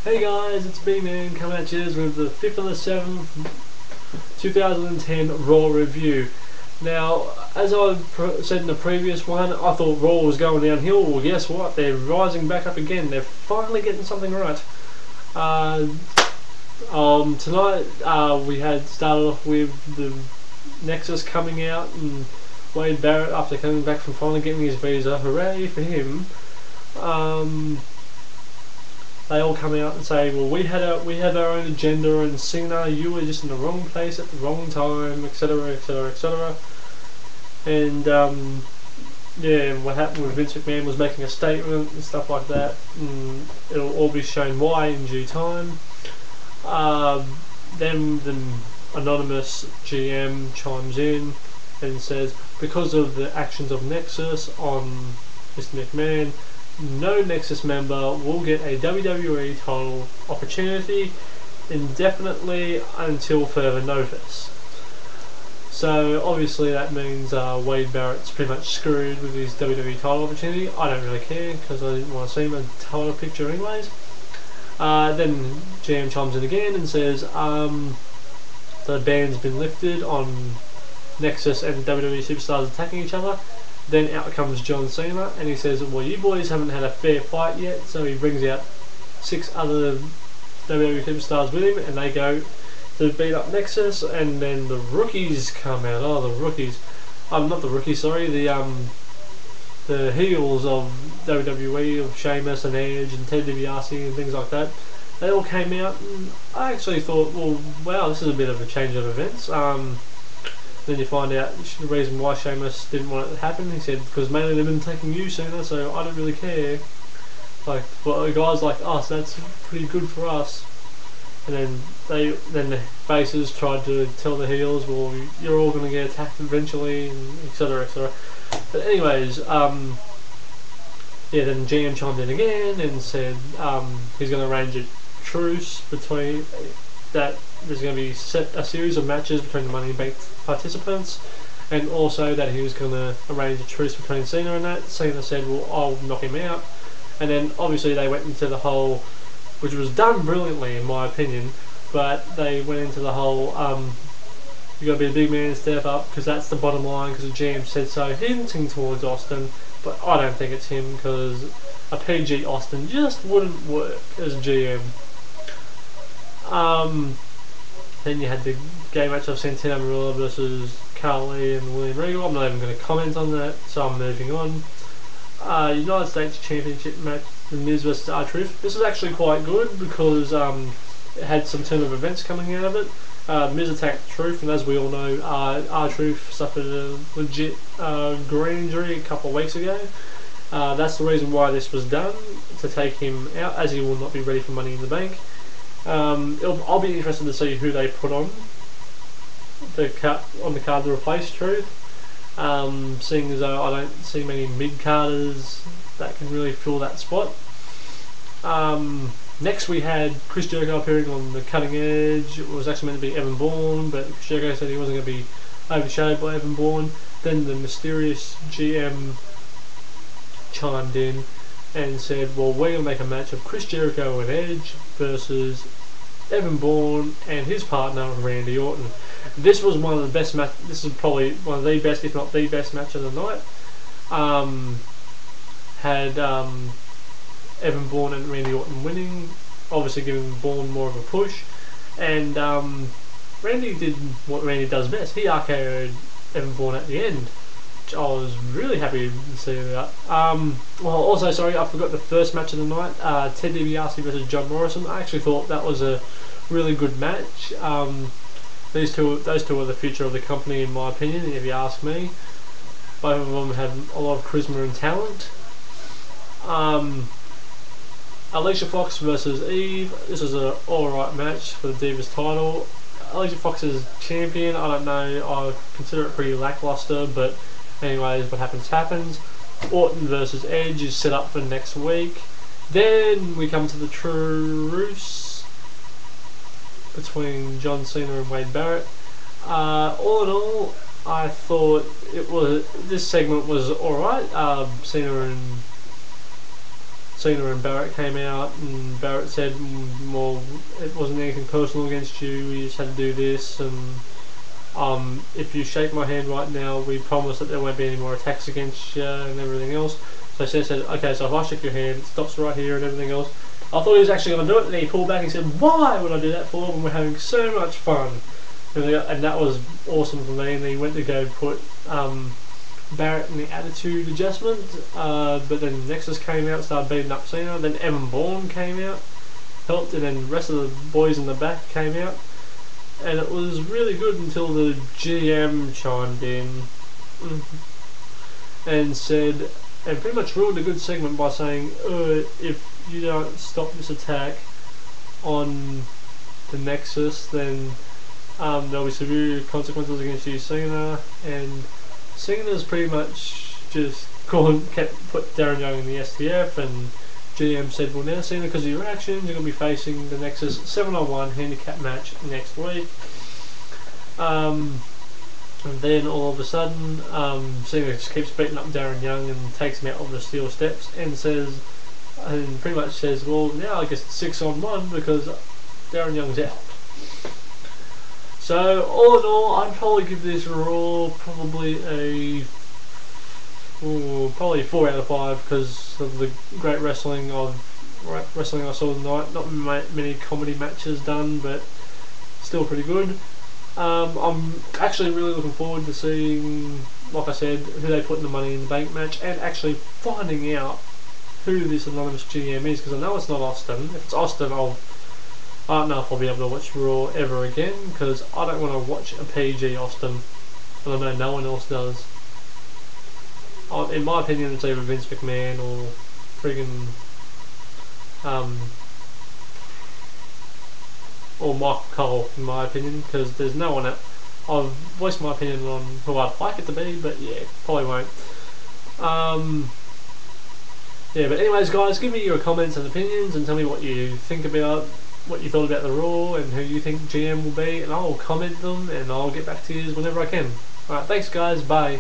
Hey guys, it's me man coming at you with the 5th of the 7th 2010 Raw review. Now, as I said in the previous one, I thought Raw was going downhill. Well, guess what? They're rising back up again. They're finally getting something right. Tonight we had started off with the Nexus coming out and Wade Barrett after coming back from finally getting his visa. Hooray for him. They all come out and say, well, we had our own agenda, and Cena, you were just in the wrong place at the wrong time, etc, etc, etc. And yeah, what happened with Vince McMahon was making a statement and stuff like that, and it'll all be shown why in due time. Then the anonymous GM chimes in and says, because of the actions of Nexus on Mr. McMahon, no Nexus member will get a WWE title opportunity indefinitely until further notice. So obviously that means Wade Barrett's pretty much screwed with his WWE title opportunity. I don't really care because I didn't want to see him in a title picture anyways. Then GM chimes in again and says the ban's been lifted on Nexus and WWE superstars attacking each other. Then out comes John Cena and he says, well, you boys haven't had a fair fight yet. So he brings out 6 other WWE superstars with him and they go to beat up Nexus, and then the rookies come out. Oh, the rookies. Not the rookies, sorry, the heels of WWE, of Sheamus and Edge and Ted DiBiase and things like that. They all came out and I actually thought, well, wow, this is a bit of a change of events. Then you find out the reason why Sheamus didn't want it to happen. He said, because mainly they've been taking you sooner, so I don't really care. Like, for guys like us, that's pretty good for us. And then the faces tried to tell the heels, well, you're all going to get attacked eventually, and etc, etc. But anyways, yeah, then GM chimed in again and said he's going to arrange a truce between that. There's going to be a series of matches between the Money in the Bank participants, and also that he was going to arrange a truce between Cena and that. Cena said, well, I'll knock him out. And then obviously they went into the whole, which was done brilliantly in my opinion, but they went into the whole you got to be a big man, step up, because that's the bottom line, because the GM said so, hinting towards Austin, but I don't think it's him, because a PG Austin just wouldn't work as GM. Then you had the game match of Santana Marella versus Carly and William Regal. I'm not even going to comment on that, so I'm moving on. United States Championship match, The Miz versus R-Truth. This is actually quite good because it had some turn of events coming out of it. Miz attacked Truth, and as we all know, R-Truth suffered a legit groin injury a couple of weeks ago. That's the reason why this was done, to take him out, as he will not be ready for Money in the Bank. I'll be interested to see who they put on the card to replace Truth. Seeing as though I don't see many mid-carders that can really fill that spot. Next we had Chris Jericho appearing on the Cutting Edge. It was actually meant to be Evan Bourne, but Chris Jericho said he wasn't going to be overshadowed by Evan Bourne. Then the mysterious GM chimed in and said, well, we're going to make a match of Chris Jericho and Edge versus Evan Bourne and his partner Randy Orton. This was one of the best match. This is probably one of the best, if not the best match of the night. Had Evan Bourne and Randy Orton winning, obviously giving Bourne more of a push, and Randy did what Randy does best. He RKO'd Evan Bourne at the end. I was really happy to see that. Well, also, sorry, I forgot the first match of the night, Ted DiBiase versus John Morrison. I actually thought that was a really good match. Those two are the future of the company, in my opinion, if you ask me. Both of them have a lot of charisma and talent. Alicia Fox versus Eve. This is an alright match for the Divas title. Alicia Fox is champion. I don't know, I consider it pretty lackluster, but anyways, what happens happens. Orton versus Edge is set up for next week. Then we come to the truce between John Cena and Wade Barrett. All in all, I thought this segment was alright. Cena and Barrett came out, and Barrett said, well, it wasn't anything personal against you, we just had to do this, and if you shake my hand right now, we promise that there won't be any more attacks against you, and everything else. So Cena said, okay, so if I shake your hand, it stops right here, and everything else. I thought he was actually going to do it, and then he pulled back and said, why would I do that for when we're having so much fun? And that was awesome for me, and then he went to go put Barrett in the attitude adjustment, but then Nexus came out, started beating up Cena, then Evan Bourne came out, helped, and then the rest of the boys in the back came out, and it was really good until the GM chimed in and said, and pretty much ruined a good segment by saying, if you don't stop this attack on the Nexus, then there'll be severe consequences against you, Cena. And Cena's pretty much just put Darren Young in the STF, and GM said, well now Cena, because of your actions, you're going to be facing the Nexus 7-on-1 handicap match next week. And then all of a sudden, Cena just keeps beating up Darren Young and takes him out on the steel steps and pretty much says, well now I guess it's 6-on-1 because Darren Young's out. So all in all, I'd probably give this Raw probably a 4 out of 5 because of the great wrestling I saw tonight. Not many comedy matches done, but still pretty good. I'm actually really looking forward to seeing, like I said, who they put in the Money in the Bank match, and actually finding out who this anonymous GM is, because I know it's not Austin. If it's Austin, I don't know if I'll be able to watch Raw ever again, because I don't want to watch a PG Austin, and I know no one else does. In my opinion, it's either Vince McMahon or friggin' or Michael Cole, in my opinion, because there's no one I've voiced my opinion on who I'd like it to be, but yeah, probably won't. Yeah, but anyways guys, give me your comments and opinions and tell me what you think about, what you thought about the Raw and who you think GM will be, and I'll comment them and I'll get back to you whenever I can. Alright, thanks guys, bye.